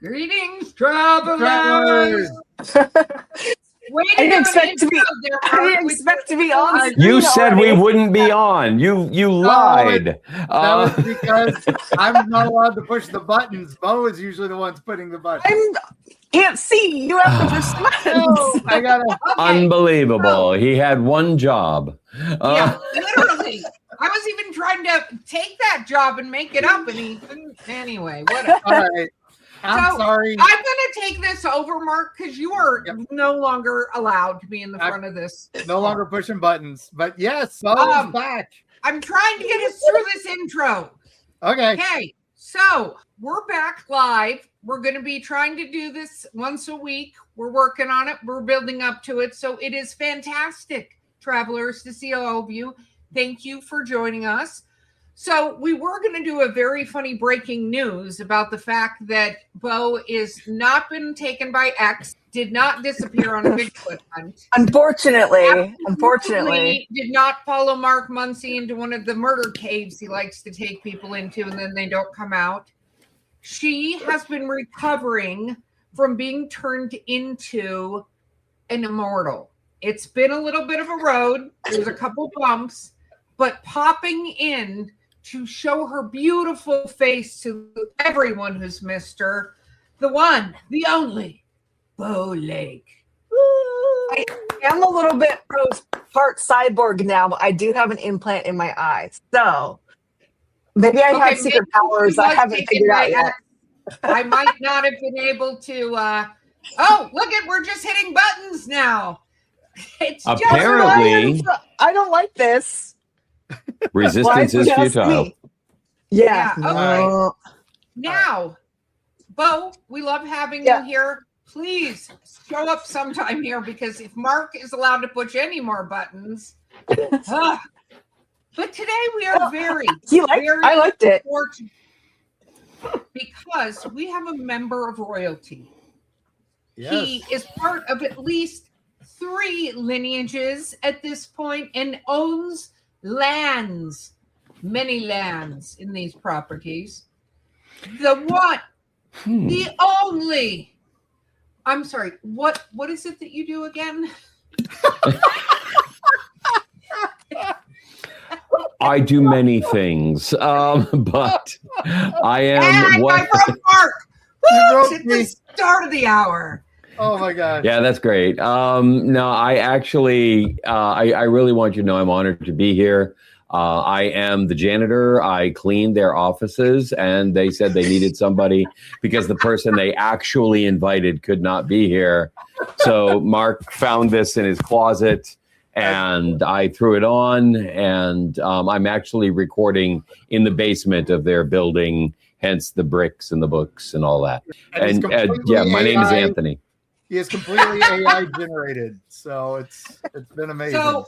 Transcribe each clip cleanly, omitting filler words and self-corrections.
Greetings, travelers. I didn't expect to be on. You said we wouldn't be on. You lied. That was because I'm not allowed to push the buttons. Bo is usually the one's putting the buttons. I can't see. You have to push the buttons. I gotta. Unbelievable. He had one job. Yeah, literally. I was even trying to take that job and make it up, and he couldn't. Anyway, whatever. All right. I'm sorry. I'm going to take this over, Mark, because you are no longer allowed to be in the front of this. No longer pushing buttons. But yes, Bo is back. I'm trying to get us through this intro. Okay, so we're back live. We're going to be trying to do this once a week. We're working on it. We're building up to it. So it is fantastic, travelers, to see all of you. Thank you for joining us. So we were going to do a very funny breaking news about the fact that Bo is not been taken by X, did not disappear on a Bigfoot hunt. Unfortunately, did not follow Mark Muncy into one of the murder caves he likes to take people into, and then they don't come out. She has been recovering from being turned into an immortal. It's been a little bit of a road. There's a couple bumps, but popping in to show her beautiful face to everyone who's missed her, the one, the only, Bo Lake. I am a little bit part cyborg now, but I do have an implant in my eye. So maybe I have secret powers I haven't figured out yet. I might not have been able to. Oh, look at, we're just hitting buttons now. It's apparently. I don't like this. Resistance is futile. Yeah. Okay. Now, Bo, we love having you here. Please show up sometime here, because if Mark is allowed to push any more buttons. But today we are very I liked it. fortunate because we have a member of royalty. Yes. He is part of at least 3 lineages at this point and owns lands, many lands in these properties. The one, the only. I'm sorry, what is it that you do again? I do many things, but I am I broke Mark. Woo, at the start of the hour. Oh my God. Yeah, that's great. No, I actually, I really want you to know I'm honored to be here. I am the janitor. I cleaned their offices, and they said they needed somebody because the person they actually invited could not be here. So Mark found this in his closet, and I threw it on, and I'm actually recording in the basement of their building, hence the bricks and the books and all that. And my name is Anthony. He is completely AI generated, so it's been amazing. So,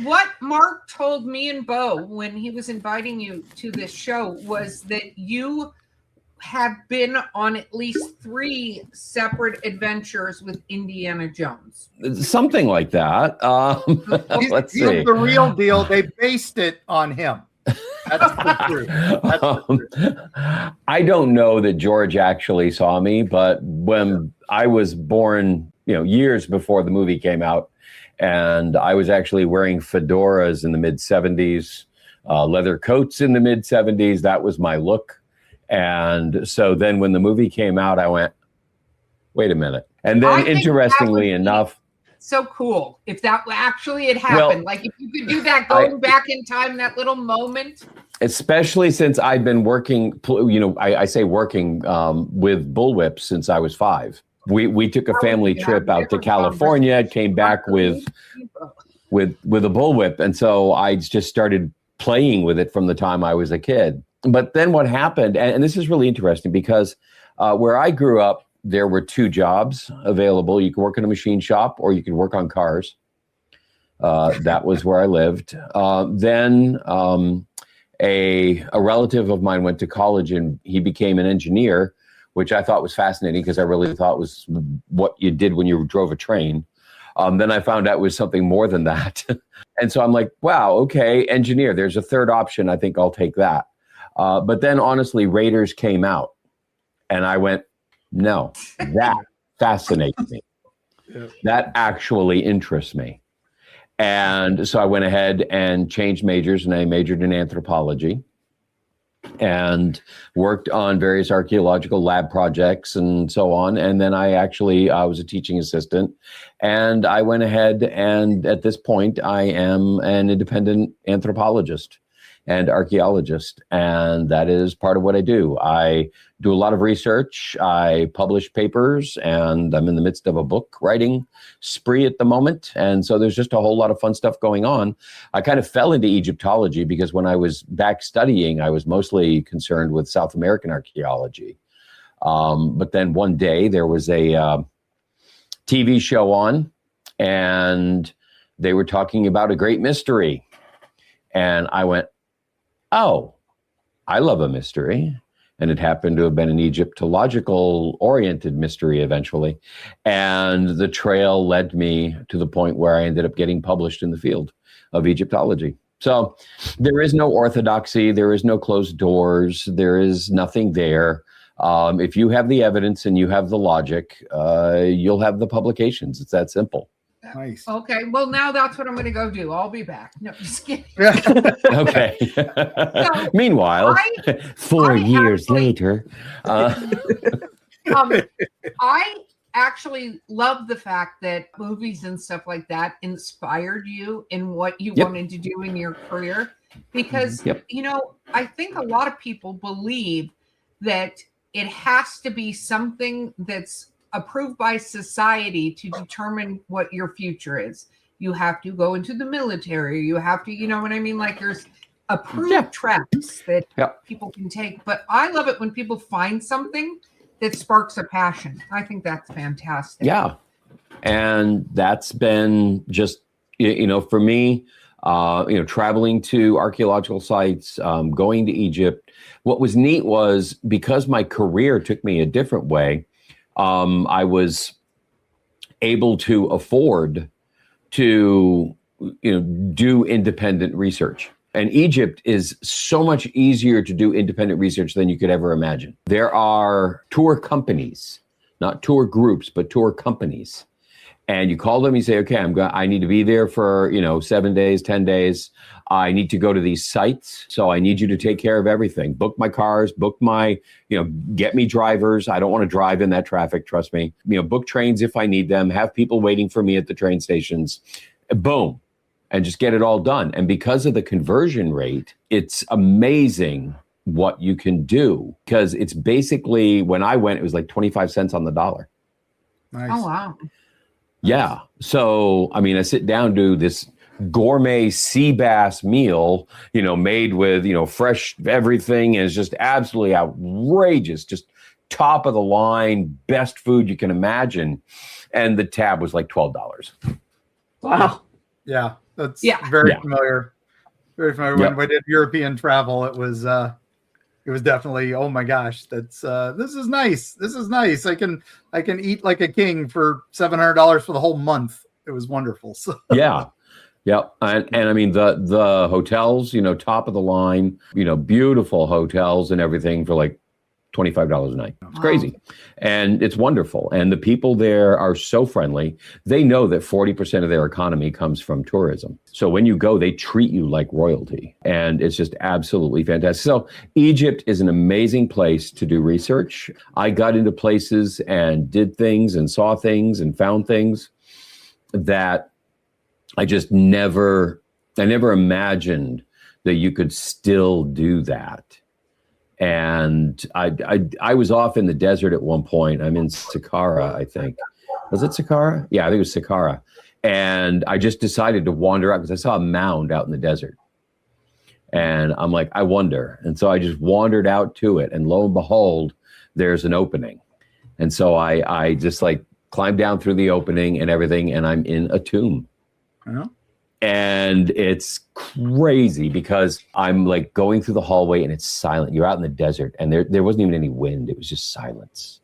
what Mark told me and Bo when he was inviting you to this show was that you have been on at least 3 separate adventures with Indiana Jones. Something like that. Let's see. He's the real deal. They based it on him. That's the truth. That's the truth. I don't know that George actually saw me, but when I was born, years before the movie came out, and I was actually wearing fedoras in the mid-'70s, leather coats in the mid-'70s. That was my look. And so then when the movie came out, I went, wait a minute. And then interestingly enough, so cool if that actually had happened. Like if you could do that going back in time, that little moment. Especially since I've been working, I say working with bullwhips since I was 5. We took a family trip out to California, came back with a bullwhip. And so I just started playing with it from the time I was a kid. But then what happened, and this is really interesting because where I grew up, there were 2 jobs available. You could work in a machine shop or you could work on cars. That was where I lived. Then a relative of mine went to college and he became an engineer, which I thought was fascinating because I really thought was what you did when you drove a train. Then I found out it was something more than that. And so I'm like, wow, okay, engineer. There's a 3rd option. I think I'll take that. But then honestly, Raiders came out and I went, No, that fascinates me. Yeah. That actually interests me. And so I went ahead and changed majors, and I majored in anthropology and worked on various archaeological lab projects and so on. And then I was a teaching assistant, and I went ahead, and at this point I am an independent anthropologist and archaeologist. And that is part of what I do. I do a lot of research. I publish papers, and I'm in the midst of a book writing spree at the moment. And so there's just a whole lot of fun stuff going on. I kind of fell into Egyptology because when I was back studying, I was mostly concerned with South American archaeology. But then one day there was a TV show on, and they were talking about a great mystery. And I went, oh, I love a mystery. And it happened to have been an Egyptological oriented mystery eventually. And the trail led me to the point where I ended up getting published in the field of Egyptology. So there is no orthodoxy. There is no closed doors. There is nothing there. If you have the evidence and you have the logic, you'll have the publications. It's that simple. Nice. Okay, well, now that's what I'm going to go do. I'll be back. No, just kidding. Okay. So, Meanwhile, 4 years later. I actually love the fact that movies and stuff like that inspired you in what you wanted to do in your career. Because, I think a lot of people believe that it has to be something that's approved by society to determine what your future is. You have to go into the military. You have to, you know what I mean? Like there's approved tracks that people can take. But I love it when people find something that sparks a passion. I think that's fantastic. Yeah. And that's been just, for me, traveling to archaeological sites, going to Egypt. What was neat was because my career took me a different way, I was able to afford to, do independent research. And Egypt is so much easier to do independent research than you could ever imagine. There are tour companies, not tour groups, but tour companies. And you call them, you say, okay, I need to be there for, 7 days, 10 days. I need to go to these sites. So I need you to take care of everything. Book my cars, book my, get me drivers. I don't want to drive in that traffic. Trust me, book trains if I need them, have people waiting for me at the train stations. Boom. And just get it all done. And because of the conversion rate, it's amazing what you can do. Because it's basically, when I went, it was like 25 cents on the dollar. Nice. Oh, wow. Yeah. So, I sit down to this gourmet sea bass meal, made with, fresh everything, and it's just absolutely outrageous, just top of the line, best food you can imagine. And the tab was like $12. Wow. Yeah. That's very familiar. Very familiar. Yep. When we did European travel, it was definitely, oh my gosh, that's this is nice. This is nice. I can eat like a king for $700 for the whole month. It was wonderful. So. Yeah. Yep. And the hotels, top of the line, beautiful hotels and everything for like $25 a night. It's crazy. And it's wonderful. And the people there are so friendly. They know that 40% of their economy comes from tourism. So when you go, they treat you like royalty. And it's just absolutely fantastic. So Egypt is an amazing place to do research. I got into places and did things and saw things and found things that I just never imagined that you could still do that. And I was off in the desert at one point. I'm in Saqqara, I think. Was it Saqqara? Yeah, I think it was Saqqara. And I just decided to wander out because I saw a mound out in the desert. And I'm like, I wonder. And so I just wandered out to it. And lo and behold, there's an opening. And so I just climbed down through the opening and everything. And I'm in a tomb. Uh-huh. And it's crazy because I'm going through the hallway and it's silent. You're out in the desert and there wasn't even any wind. It was just silence.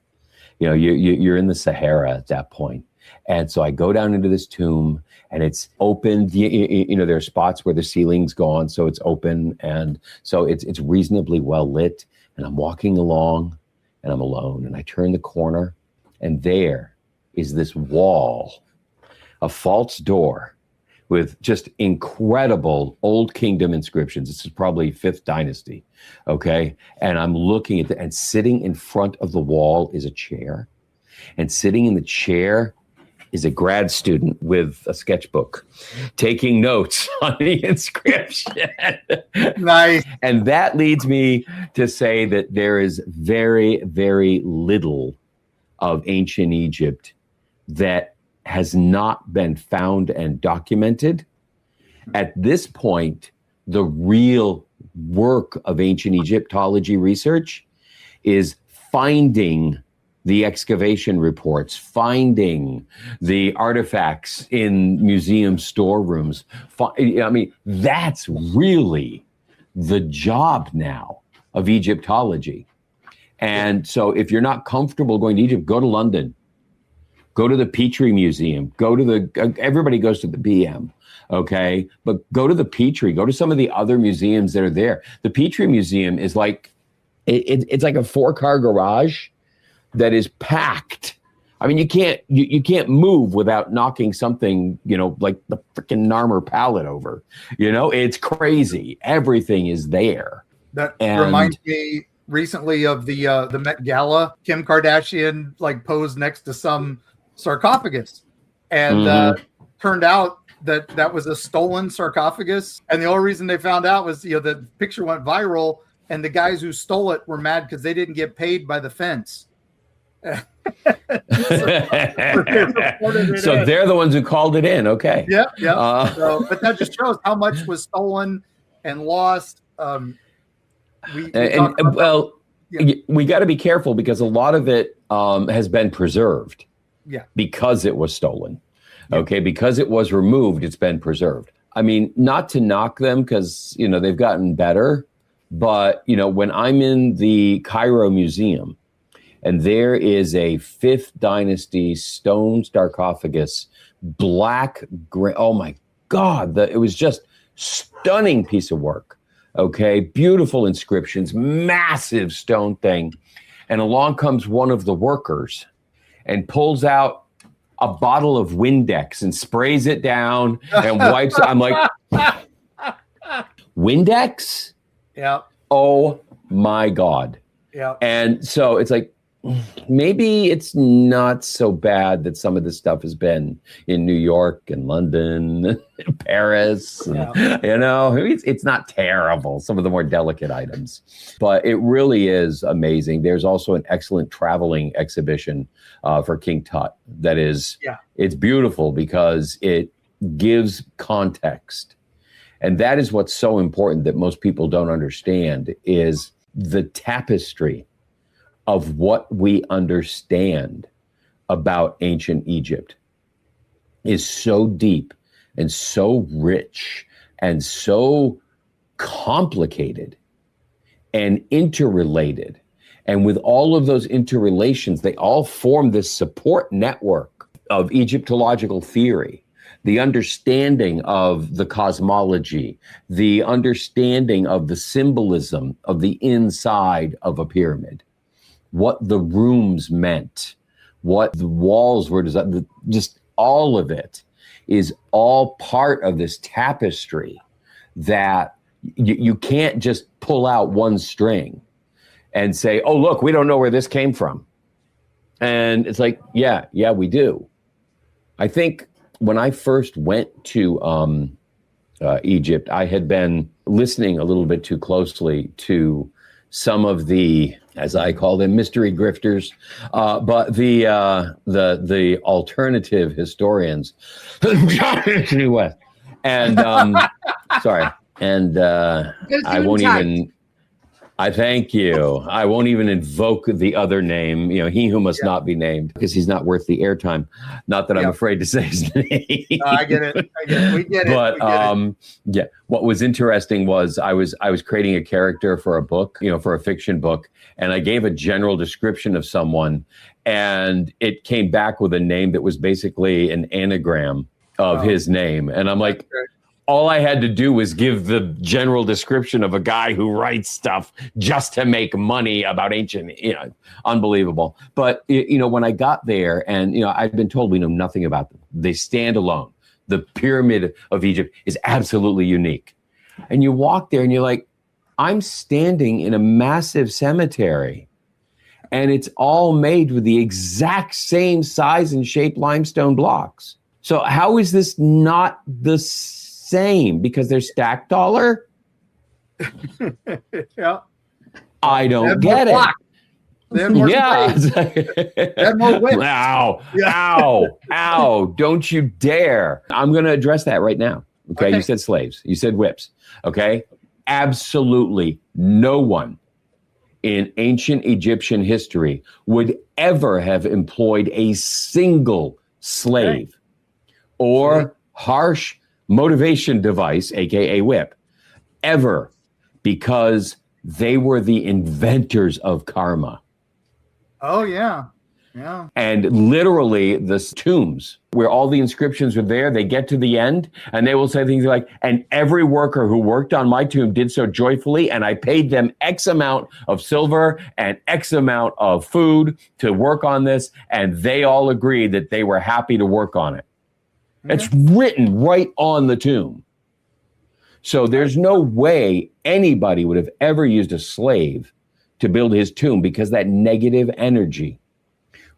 You're in the Sahara at that point. And so I go down into this tomb and it's open. There are spots where the ceiling's gone, so it's open. And so it's reasonably well lit. And I'm walking along and I'm alone, and I turn the corner, and there is this wall, a false door with just incredible Old Kingdom inscriptions. This is probably 5th dynasty, okay? And I'm looking at and sitting in front of the wall is a chair, and sitting in the chair is a grad student with a sketchbook taking notes on the inscription. Nice. And that leads me to say that there is very, very little of ancient Egypt that has not been found and documented. At this point, the real work of ancient Egyptology research is finding the excavation reports, finding the artifacts in museum storerooms. I mean, that's really the job now of Egyptology. And so if you're not comfortable going to Egypt, go to London, go to the Petrie Museum, everybody goes to the BM, okay? But go to the Petrie, go to some of the other museums that are there. The Petrie Museum is like, it's like a 4-car garage that is packed. I mean, you can't move without knocking something, like the freaking Narmer pallet over. It's crazy. Everything is there. That reminds me recently of the Met Gala. Kim Kardashian posed next to some sarcophagus, and turned out that was a stolen sarcophagus. And the only reason they found out was the picture went viral, and the guys who stole it were mad because they didn't get paid by the fence. So they're the ones who called it in. Okay. Yeah. But that just shows how much was stolen and lost. We got to be careful because a lot of it has been preserved. Yeah. Because it was stolen. Okay. Because it was removed, it's been preserved. I mean, not to knock them because, they've gotten better. But, when I'm in the Cairo Museum, and there is a 5th dynasty stone sarcophagus, black, gray. Oh my God. It was just stunning piece of work. Okay. Beautiful inscriptions, massive stone thing. And along comes one of the workers and pulls out a bottle of Windex and sprays it down and wipes it. I'm like, Windex? Yeah. Oh my God. Yeah. And so it's like, maybe it's not so bad that some of this stuff has been in New York and London, and Paris. And, it's not terrible, some of the more delicate items. But it really is amazing. There's also an excellent traveling exhibition for King Tut that is, it's beautiful because it gives context. And that is what's so important that most people don't understand is the tapestry of what we understand about ancient Egypt is so deep and so rich and so complicated and interrelated. And with all of those interrelations, they all form this support network of Egyptological theory, the understanding of the cosmology, the understanding of the symbolism of the inside of a pyramid, what the rooms meant, what the walls were designed, just all of it is all part of this tapestry that you can't just pull out one string and say, oh, look, we don't know where this came from. And it's like, yeah, we do. I think when I first went to Egypt, I had been listening a little bit too closely to some of the, as I call them, mystery grifters, but the alternative historians, West, and sorry, and I won't even. I thank you. I won't even invoke the other name, he who must not be named, because he's not worth the airtime. Not that I'm afraid to say his name. I get it. We get it. But what was interesting was I was creating a character for a book, for a fiction book, and I gave a general description of someone, and it came back with a name that was basically an anagram of his name, and I'm like, all I had to do was give the general description of a guy who writes stuff just to make money about ancient, unbelievable. But, when I got there and, I'd been told we know nothing about them. They stand alone. The Pyramid of Egypt is absolutely unique. And you walk there and you're like, I'm standing in a massive cemetery and it's all made with the exact same size and shape limestone blocks. So how is this not the same? Because they're stacked taller? Yeah. I don't get it. They have more space. They have more width. Ow, ow, don't you dare. I'm going to address that right now. Okay, you said slaves. You said whips. Okay, absolutely no one in ancient Egyptian history would ever have employed a single slave or harsh motivation device, aka whip, ever, because they were the inventors of karma. Oh, yeah. Yeah. And literally the tombs where all the inscriptions are there, they get to the end and they will say things like, and every worker who worked on my tomb did so joyfully, and I paid them X amount of silver and X amount of food to work on this, and they all agreed that they were happy to work on it. It's written right on the tomb. So there's no way anybody would have ever used a slave to build his tomb, because that negative energy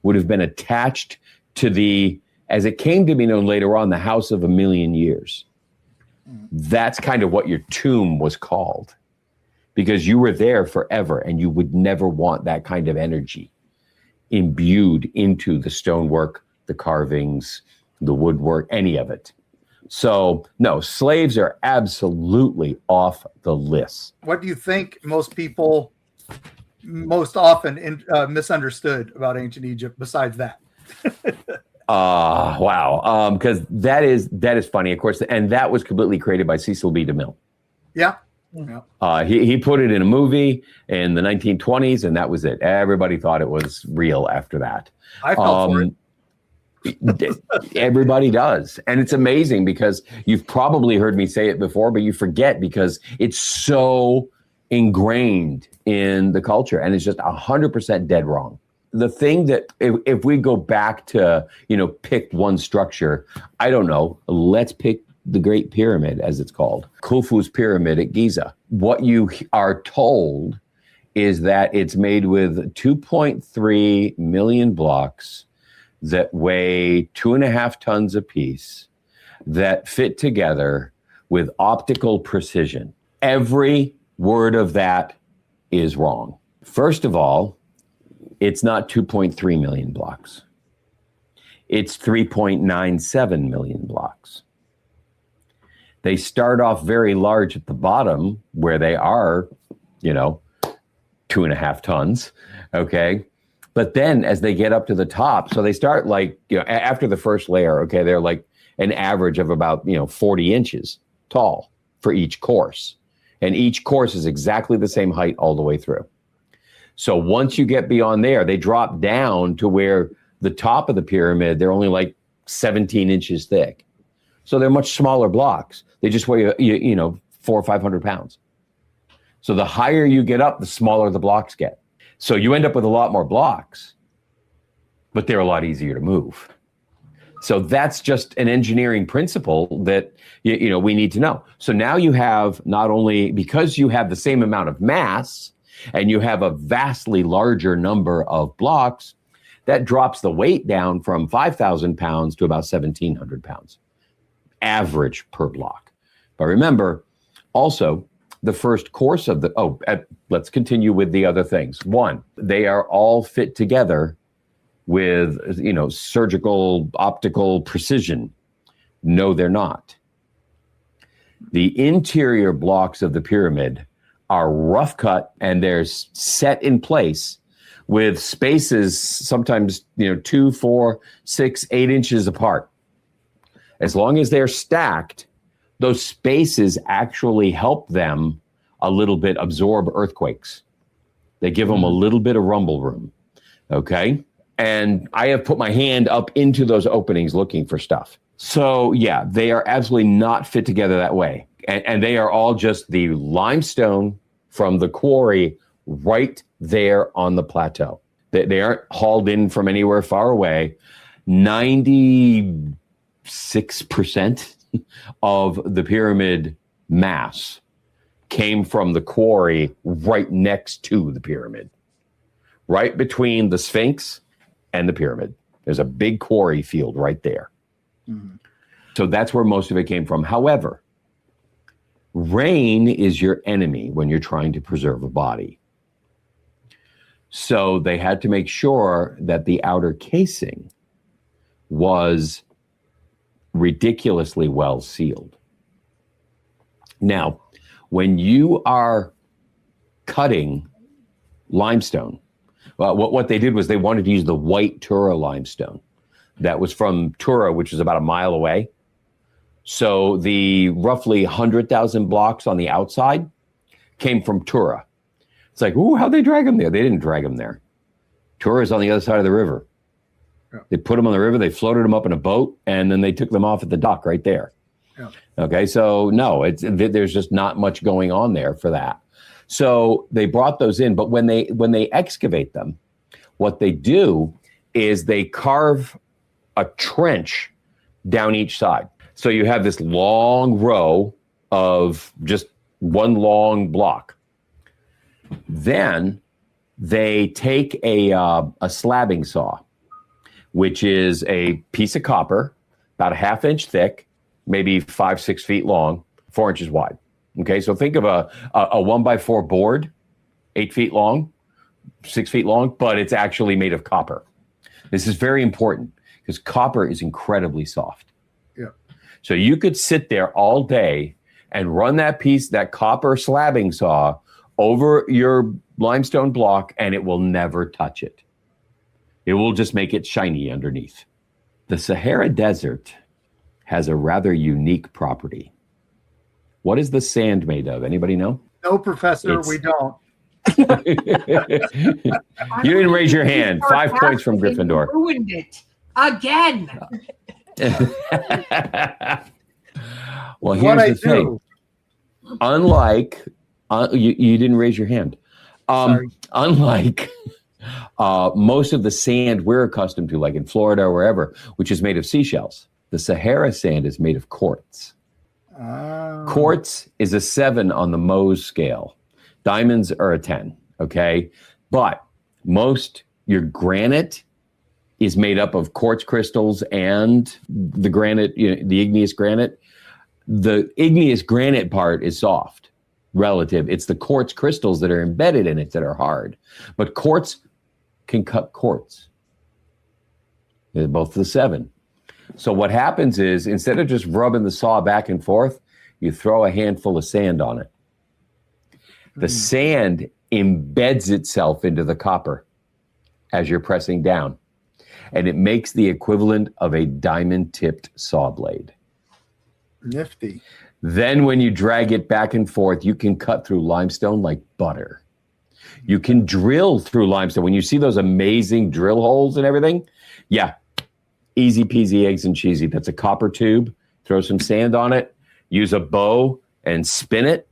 would have been attached to the, as it came to be known later on, the House of a Million Years. That's kind of what your tomb was called, because you were there forever and you would never want that kind of energy imbued into the stonework, the carvings, the woodwork, any of it. So no, slaves are absolutely off the list. What do you think most people most often misunderstood about ancient Egypt besides that? Wow. Because that is funny, of course, and that was completely created by Cecil B. DeMille. Yeah. He put it in a movie in the 1920s, and that was it. Everybody thought it was real after that. I fell for it. Everybody does. And it's amazing because you've probably heard me say it before, but you forget because it's so ingrained in the culture and it's just 100% dead wrong. The thing that if we go back to, pick one structure, I don't know, let's pick the Great Pyramid, as it's called, Khufu's Pyramid at Giza. What you are told is that it's made with 2.3 million blocks that weigh 2.5 tons apiece, that fit together with optical precision. Every word of that is wrong. First of all, it's not 2.3 million blocks. It's 3.97 million blocks. They start off very large at the bottom where they are, 2.5 tons, okay? But then as they get up to the top, so they start after the first layer, okay, they're like an average of about, 40 inches tall for each course. And each course is exactly the same height all the way through. So once you get beyond there, they drop down to where the top of the pyramid, they're only like 17 inches thick. So they're much smaller blocks. They just weigh, 400 or 500 pounds. So the higher you get up, the smaller the blocks get. So you end up with a lot more blocks, but they're a lot easier to move. So that's just an engineering principle that we need to know. So now you have not only, because you have the same amount of mass and you have a vastly larger number of blocks, that drops the weight down from 5,000 pounds to about 1,700 pounds, average per block. But remember, also, the first course of let's continue with the other things. One, they are all fit together with, surgical, optical precision. No, they're not. The interior blocks of the pyramid are rough cut and they're set in place with spaces sometimes, 2, 4, 6, 8 inches apart. As long as they're stacked, those spaces actually help them a little bit absorb earthquakes. They give them a little bit of rumble room, okay? And I have put my hand up into those openings looking for stuff. So yeah, they are absolutely not fit together that way. And they are all just the limestone from the quarry right there on the plateau. They aren't hauled in from anywhere far away. 96% of the pyramid mass came from the quarry right next to the pyramid, right between the Sphinx and the pyramid. There's a big quarry field right there. Mm-hmm. So that's where most of it came from. However, rain is your enemy when you're trying to preserve a body. So they had to make sure that the outer casing was ridiculously well sealed. Now, when you are cutting limestone, what they did was they wanted to use the white Tura limestone that was from Tura, which is about a mile away. So the roughly 100,000 blocks on the outside came from Tura. It's like, ooh, how'd they drag them there? They didn't drag them there. Tura is on the other side of the river. Yeah. They put them on the river, they floated them up in a boat, and then they took them off at the dock right there. Yeah. Okay, so no, there's just not much going on there for that. So they brought those in, but when they excavate them, what they do is they carve a trench down each side. So you have this long row of just one long block. Then they take a slabbing saw, which is a piece of copper, about a 1/2 inch thick, maybe 5-6 feet long, 4 inches wide. Okay, so think of a 1x4 board, 8 feet long, 6 feet long, but it's actually made of copper. This is very important because copper is incredibly soft. Yeah. So you could sit there all day and run that copper slabbing saw over your limestone block, and it will never touch it. It will just make it shiny underneath. The Sahara Desert has a rather unique property. What is the sand made of? Anybody know? No, Professor, we don't. You didn't raise your hand. 5 points from Gryffindor. Ruined it again. Well, here's the thing. Unlike, you didn't raise your hand. Unlike most of the sand we're accustomed to, like in Florida or wherever, which is made of seashells, the Sahara sand is made of quartz. Quartz is a 7 on the Mohs scale. Diamonds are a 10, okay? But your granite is made up of quartz crystals and the granite, the igneous granite. The igneous granite part is soft, relative. It's the quartz crystals that are embedded in it that are hard. But quartz can cut quartz. They're both the 7. So what happens is, instead of just rubbing the saw back and forth, you throw a handful of sand on it. The sand embeds itself into the copper as you're pressing down, and it makes the equivalent of a diamond-tipped saw blade. Nifty. Then when you drag it back and forth, you can cut through limestone like butter. You can drill through limestone. When you see those amazing drill holes and everything, yeah, easy peasy, eggs and cheesy. That's a copper tube. Throw some sand on it, use a bow and spin it,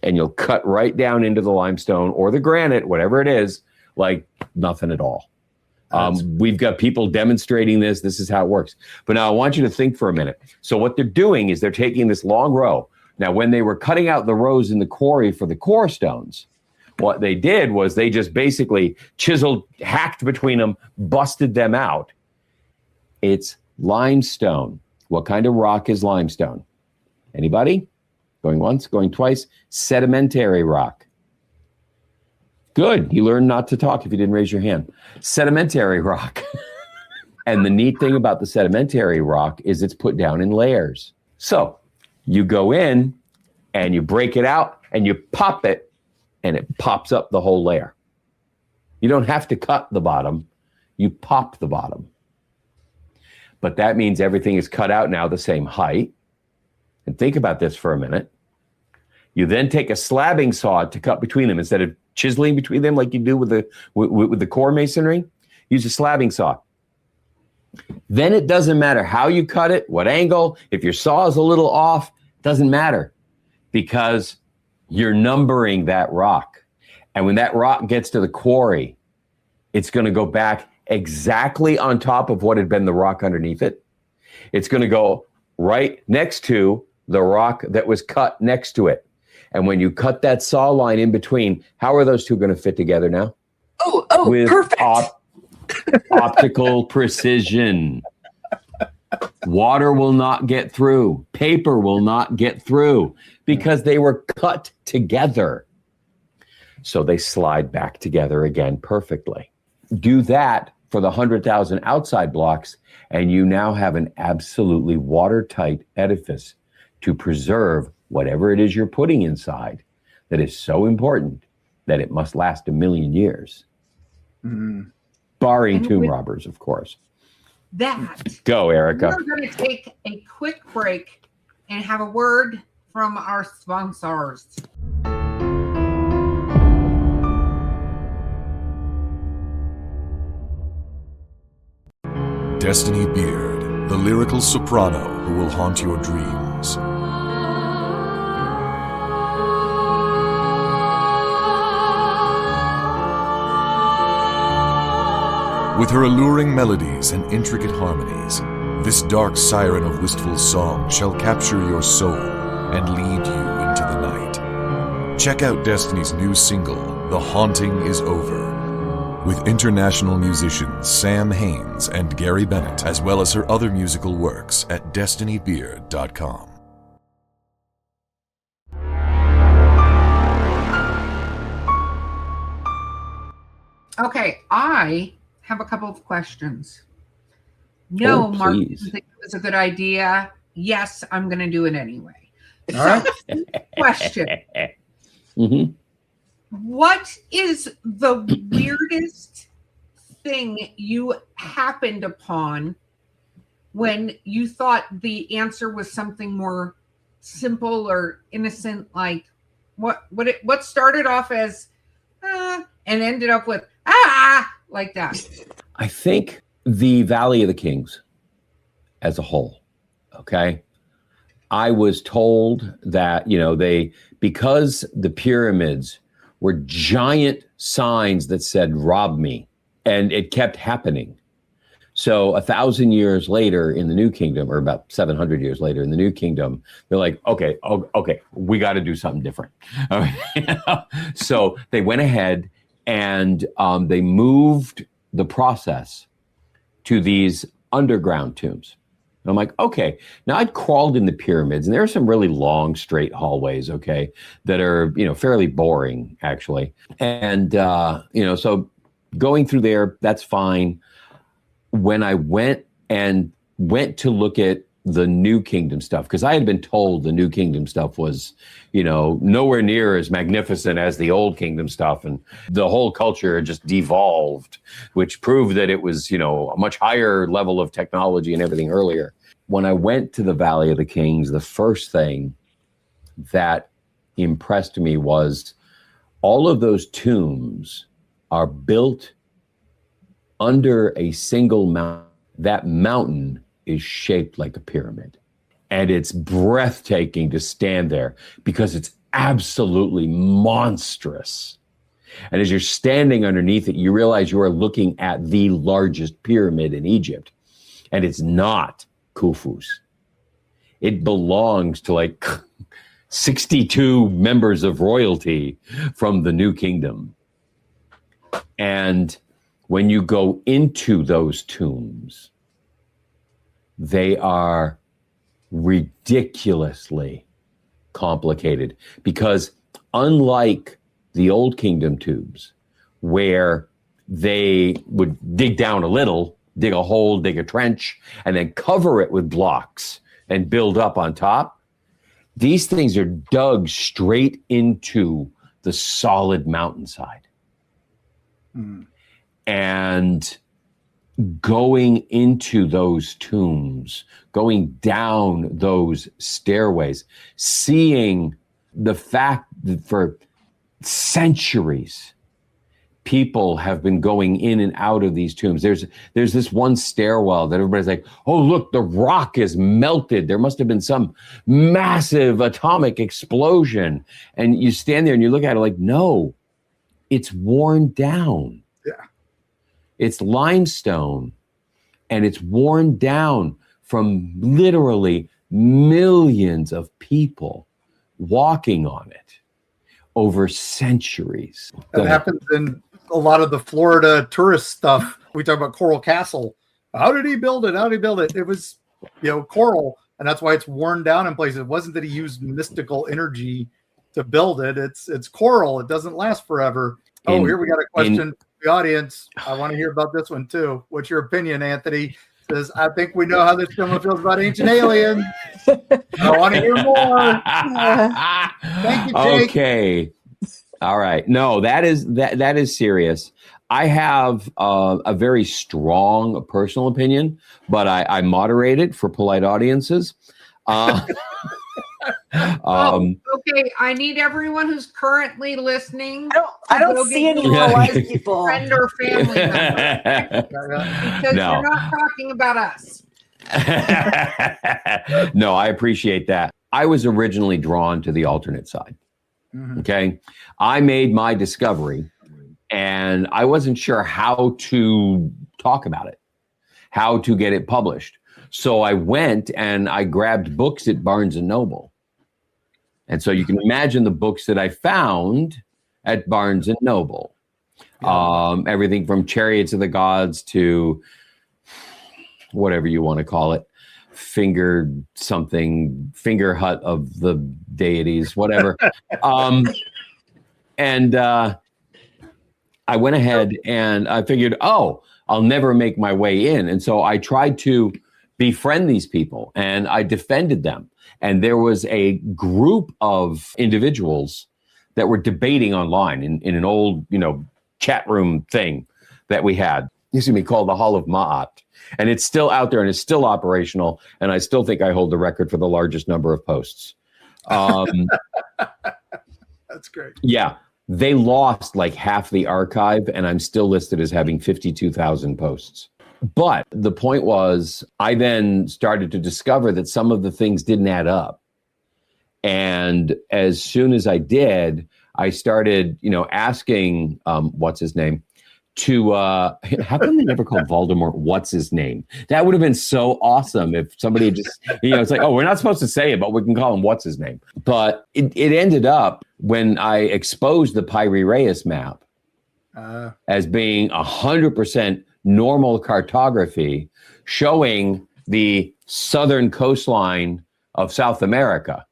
and you'll cut right down into the limestone or the granite, whatever it is, like nothing at all. We've got people demonstrating this. This is how it works. But now I want you to think for a minute. So what they're doing is they're taking this long row. Now, when they were cutting out the rows in the quarry for the core stones, what they did was they just basically chiseled, hacked between them, busted them out. It's limestone. What kind of rock is limestone? Anybody? Going once, going twice. Sedimentary rock. Good. You learned not to talk if you didn't raise your hand. Sedimentary rock. And the neat thing about the sedimentary rock is it's put down in layers. So you go in and you break it out and you pop it and it pops up the whole layer. You don't have to cut the bottom. You pop the bottom. But that means everything is cut out now the same height. And think about this for a minute. You then take a slabbing saw to cut between them instead of chiseling between them like you do with the core masonry. Use a slabbing saw. then it doesn't matter how you cut it, what angle, if your saw is a little off, doesn't matter, because you're numbering that rock. And when that rock gets to the quarry, it's going to go back exactly on top of what had been the rock underneath it. It's going to go right next to the rock that was cut next to it. And when you cut that saw line in between, how are those two going to fit together now? Oh, With perfect. Optical precision. Water will not get through. Paper will not get through because they were cut together. So they slide back together again perfectly. Do that for the 100,000 outside blocks, and you now have an absolutely watertight edifice to preserve whatever it is you're putting inside that is so important that it must last 1,000,000 years. Barring tomb robbers, of course. That. Go, Erica. We're going to take a quick break and have a word from our sponsors. Destiny Beard, the lyrical soprano who will haunt your dreams. With her alluring melodies and intricate harmonies, this dark siren of wistful song shall capture your soul and lead you into the night. Check out Destiny's new single, The Haunting Is Over, with international musicians Sam Haines and Gary Bennett, as well as her other musical works at destinybeard.com. Okay, I have a couple of questions. No, Mark didn't think it was a good idea. Yes, I'm going to do it anyway. All right. Question. What is the weirdest thing you happened upon when you thought the answer was something more simple or innocent? Like what started off as and ended up with like that? I think the Valley of the Kings as a whole. Okay. I was told that, because the pyramids were giant signs that said, rob me. And it kept happening. So 1,000 years later in the New Kingdom, or about 700 years later in the New Kingdom, they're like, okay, we got to do something different. So they went ahead and they moved the process to these underground tombs. And I'm like, okay. Now I'd crawled in the pyramids, and there are some really long, straight hallways, okay, that are, fairly boring, actually. And, so going through there, that's fine. When I went to look at the New Kingdom stuff, because I had been told the New Kingdom stuff was, nowhere near as magnificent as the Old Kingdom stuff. And the whole culture just devolved, which proved that it was, a much higher level of technology and everything earlier. When I went to the Valley of the Kings, the first thing that impressed me was all of those tombs are built under a single mountain. That mountain is shaped like a pyramid. And it's breathtaking to stand there because it's absolutely monstrous. And as you're standing underneath it, you realize you are looking at the largest pyramid in Egypt. And it's not Khufu's. It belongs to like 62 members of royalty from the New Kingdom. And when you go into those tombs, they are ridiculously complicated because unlike the Old Kingdom tombs, where they would dig down a little, dig a hole, dig a trench, and then cover it with blocks and build up on top, these things are dug straight into the solid mountainside. And going into those tombs, going down those stairways, seeing the fact that for centuries, people have been going in and out of these tombs. There's this one stairwell that everybody's like, oh, look, the rock is melted. There must have been some massive atomic explosion. And you stand there and you look at it like, no, it's worn down. Yeah. It's limestone, and it's worn down from literally millions of people walking on it over centuries. That happens in a lot of the Florida tourist stuff. We talk about Coral Castle. How did he build it? How did he build it? It was, coral, and that's why it's worn down in places. It wasn't that he used mystical energy to build it. It's coral. It doesn't last forever. Here we got a question from the audience. I want to hear about this one too. What's your opinion, Anthony? Says, I think we know how this film feels about ancient aliens. I want to hear more. Thank you, Jake. Okay. All right. No, that is serious. I have a very strong personal opinion, but I moderate it for polite audiences. Okay. I need everyone who's currently listening. I don't see any polite people. Friend or family member. Because you're not talking about us. No, I appreciate that. I was originally drawn to the alternate side. Mm-hmm. Okay. I made my discovery and I wasn't sure how to talk about it, how to get it published. So I went and I grabbed books at Barnes and Noble. And so you can imagine the books that I found at Barnes and Noble. Everything from Chariots of the Gods to whatever you want to call it. Finger hut of the deities, whatever. And I went ahead and I figured, I'll never make my way in. And so I tried to befriend these people and I defended them. And there was a group of individuals that were debating online in an old, chat room thing that we had. It used to be called the Hall of Ma'at. And it's still out there and it's still operational. And I still think I hold the record for the largest number of posts. That's great. Yeah. They lost like half the archive and I'm still listed as having 52,000 posts. But the point was, I then started to discover that some of the things didn't add up. And as soon as I did, I started, asking, what's his name? How come they never called Voldemort what's his name? That would have been so awesome if somebody had just, it's like, we're not supposed to say it, but we can call him what's his name. But it ended up when I exposed the Piri Reis map as being 100% normal cartography showing the southern coastline of South America.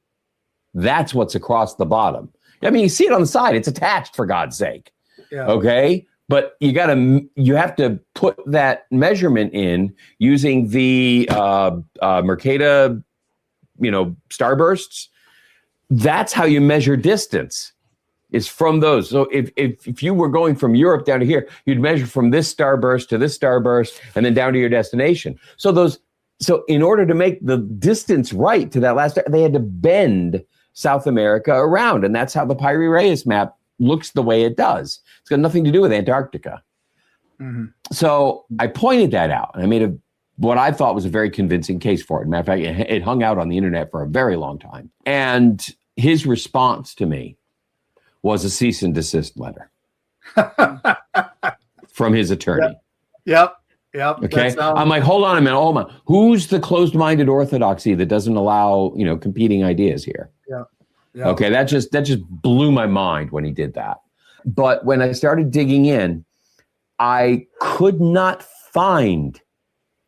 That's what's across the bottom. I mean, you see it on the side. It's attached, for God's sake. Yeah. Okay. But you have to put that measurement in using the Mercator, starbursts. That's how you measure distance, is from those. So if you were going from Europe down to here, you'd measure from this starburst to this starburst and then down to your destination. So in order to make the distance right to that last, they had to bend South America around. And that's how the Piri Reis map looks the way it does. It's got nothing to do with Antarctica. Mm-hmm. So I pointed that out and I made what I thought was a very convincing case for it. Matter of fact, it hung out on the internet for a very long time. And his response to me was a cease and desist letter from his attorney. Yep. Okay. I'm like, hold on a minute. Who's the closed-minded orthodoxy that doesn't allow, competing ideas here? Yeah. Okay. That just blew my mind when he did that. But when I started digging in, I could not find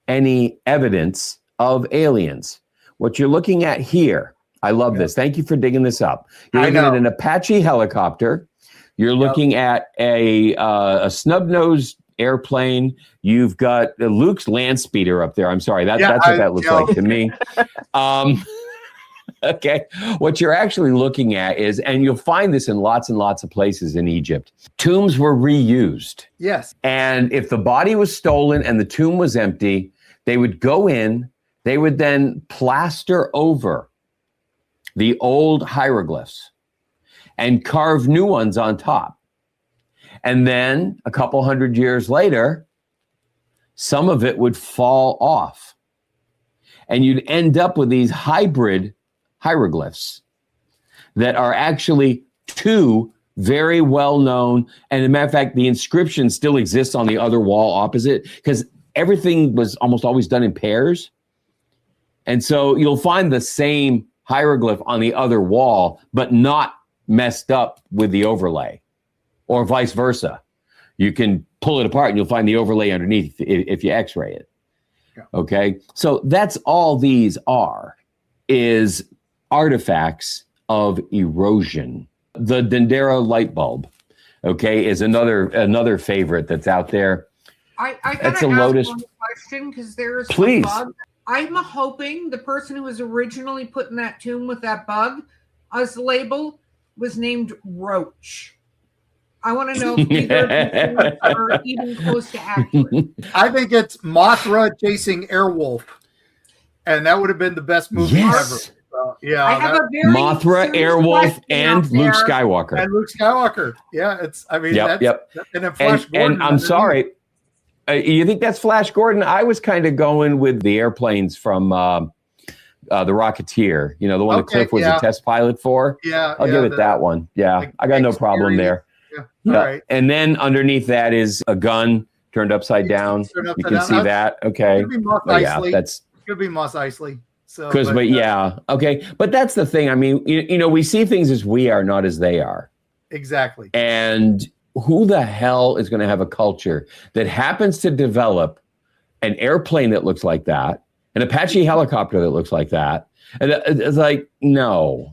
any evidence of aliens. What you're looking at here, I love this. Thank you for digging this up. You're looking at an Apache helicopter. You're looking at a snub-nosed airplane. You've got Luke's land speeder up there. I'm sorry. That's what that looks like to me. Okay. What you're actually looking at is, and you'll find this in lots and lots of places in Egypt, tombs were reused. Yes. And if the body was stolen and the tomb was empty, they would go in, they would then plaster over the old hieroglyphs and carve new ones on top. And then a couple hundred years later, some of it would fall off. And you'd end up with these hybrid hieroglyphs that are actually two very well-known, and as a matter of fact, the inscription still exists on the other wall opposite, because everything was almost always done in pairs. And so you'll find the same hieroglyph on the other wall, but not messed up with the overlay, or vice versa. You can pull it apart and you'll find the overlay underneath if you x-ray it. Yeah. Okay, so that's all these are, is artifacts of erosion. The Dendera light bulb, okay, is another favorite that's out there. I That's gotta a ask Lotus. one question, because there's Please. a bug. I'm hoping the person who was originally put in that tomb with that bug as the label was named Roach. I want to know if either of these are even close to accurate. I think it's Mothra chasing Airwolf, and that would have been the best movie Yes. ever. So, yeah, I have a very Mothra, serious Airwolf, question and out there. Luke Skywalker. and Luke Skywalker. Yeah, it's. I mean, Yep, that's, and then Flash Gordon. And I'm underneath. sorry, you think that's Flash Gordon? I was kind of going with the airplanes from the Rocketeer. You know, the one that Okay, Cliff was yeah. a test pilot for. Yeah, I'll give it that one. Yeah, like I got no problem Eerie. there. Yeah, Yeah. all right. And then underneath that is a gun turned upside down. Turned upside You can down. see that. Okay. Could be Moss Oh, yeah, Eisley. that's Could be Moss Eisley. So, but yeah, okay. But that's the thing. I mean, you know, we see things as we are, not as they are. exactly. And who the hell is going to have a culture that happens to develop an airplane that looks like that, an Apache helicopter that looks like that? And it's like, no.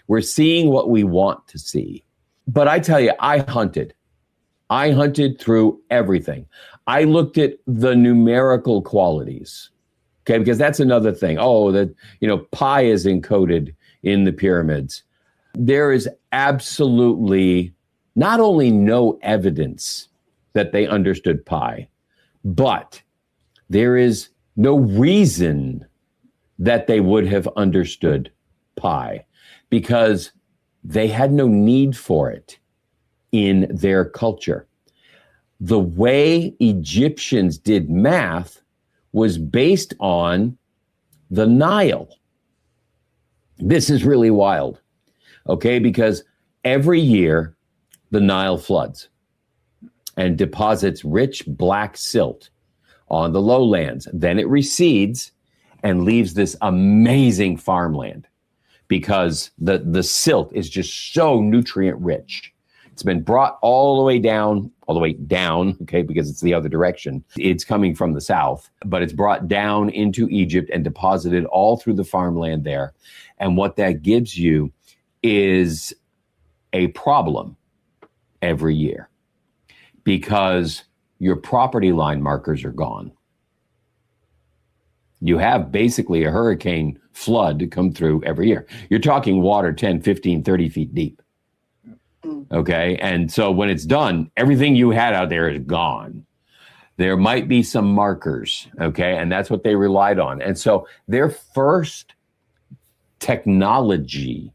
We're seeing what we want to see. But I tell you, I hunted through everything. I looked at the numerical qualities. Okay, because that's another thing. Oh, that, you know, pi is encoded in the pyramids. There is absolutely not only no evidence that they understood pi, but there is no reason that they would have understood pi, because they had no need for it in their culture. The way Egyptians did math was based on the Nile. This is really wild, okay? Because every year the Nile floods and deposits rich black silt on the lowlands. Then it recedes and leaves this amazing farmland, because the silt is just so nutrient rich. It's been brought all the way down, okay, because it's the other direction. It's coming from the south, but it's brought down into Egypt and deposited all through the farmland there. And what that gives you is a problem every year, because your property line markers are gone. You have basically a hurricane flood come through every year. You're talking water 10, 15, 30 feet deep. Okay. And so when it's done, everything you had out there is gone. There might be some markers. Okay. And that's what they relied on. And so their first technology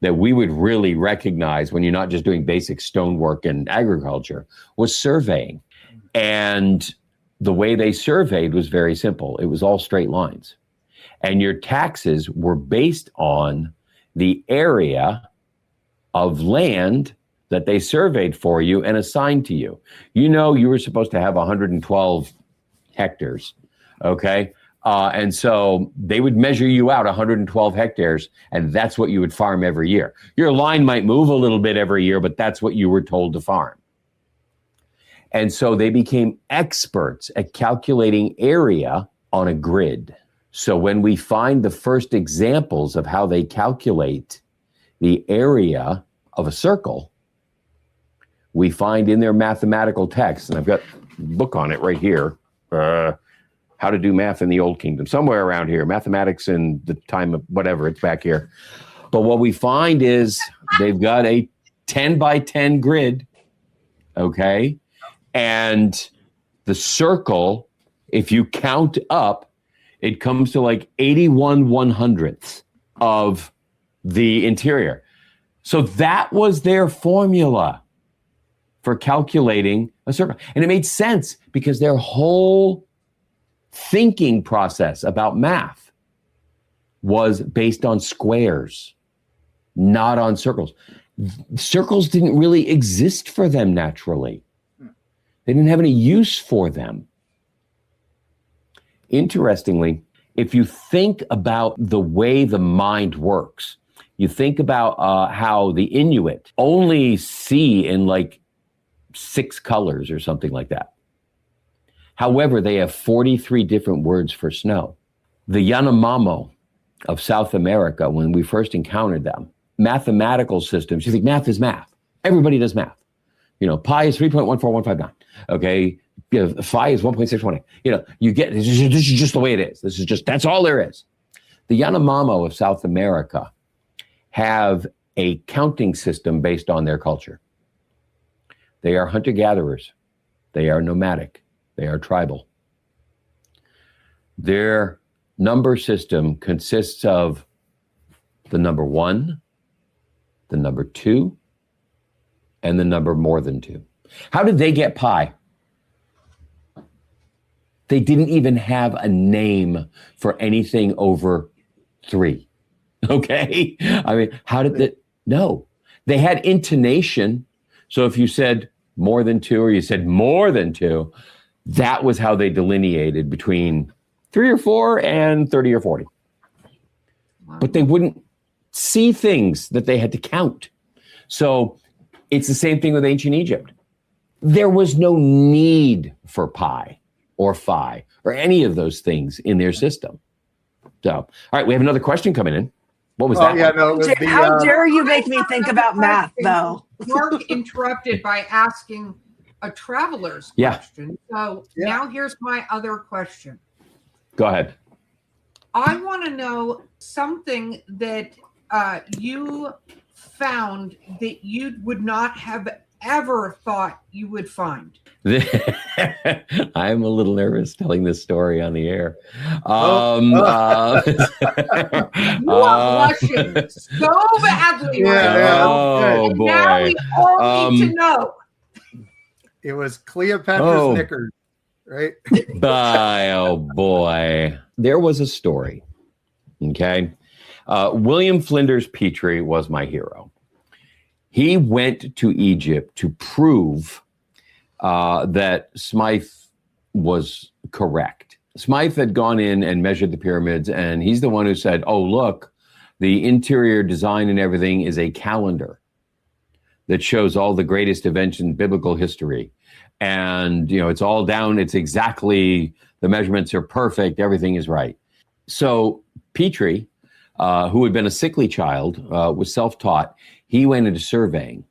that we would really recognize when you're not just doing basic stonework and agriculture was surveying. And the way they surveyed was very simple. It was all straight lines. And your taxes were based on the area of land that they surveyed for you and assigned to you. You know, you were supposed to have 112 hectares, okay? And so they would measure you out 112 hectares, and that's what you would farm every year. Your line might move a little bit every year, but that's what you were told to farm. And so they became experts at calculating area on a grid. So when we find the first examples of how they calculate the area of a circle, we find in their mathematical text, and I've got a book on it right here, How to Do Math in the Old Kingdom, somewhere around here, mathematics in the time of whatever, it's back here. But what we find is they've got a 10 by 10 grid, okay? And the circle, if you count up, it comes to like 81 100ths of the interior. So that was their formula for calculating a circle. And it made sense because their whole thinking process about math was based on squares, not on circles. Circles didn't really exist for them naturally. They didn't have any use for them. Interestingly, if you think about the way the mind works, you think about how the Inuit only see in like 6 colors or something like that. However, they have 43 different words for snow. The Yanomamo of South America, when we first encountered them, mathematical systems, you think math is math. Everybody does math. You know, pi is 3.14159. Okay, phi is 1.618. You know, you get, this is just the way it is. That's all there is. The Yanomamo of South America have a counting system based on their culture. They are hunter-gatherers. They are nomadic. They are tribal. Their number system consists of the number 1, the number 2, and the number more than 2. How did they get pi? They didn't even have a name for anything over 3. Okay? I mean, how did they? No. They had intonation. So if you said more than 2 or you said more than 2, that was how they delineated between 3 or 4 and 30 or 40. Wow. But they wouldn't see things that they had to count. So it's the same thing with ancient Egypt. There was no need for pi or phi or any of those things in their system. So, all right, we have another question coming in. What was that? Yeah, no, how dare you make me think about math, though? Mark interrupted by asking a traveler's question. So now here's my other question. Go ahead. I want to know something that you found that you would not have ever thought you would find. I'm a little nervous telling this story on the air. You are blushing so badly right now. Oh, boy. Now we all need to know. It was Cleopatra's knickers, right? Oh, boy. There was a story, okay? William Flinders Petrie was my hero. He went to Egypt to prove that Smythe was correct. Smythe had gone in and measured the pyramids, and he's the one who said, oh, look, the interior design and everything is a calendar that shows all the greatest events in biblical history. And, you know, it's all down. It's exactly, the measurements are perfect. Everything is right. So Petrie, who had been a sickly child, was self-taught. He went into surveying,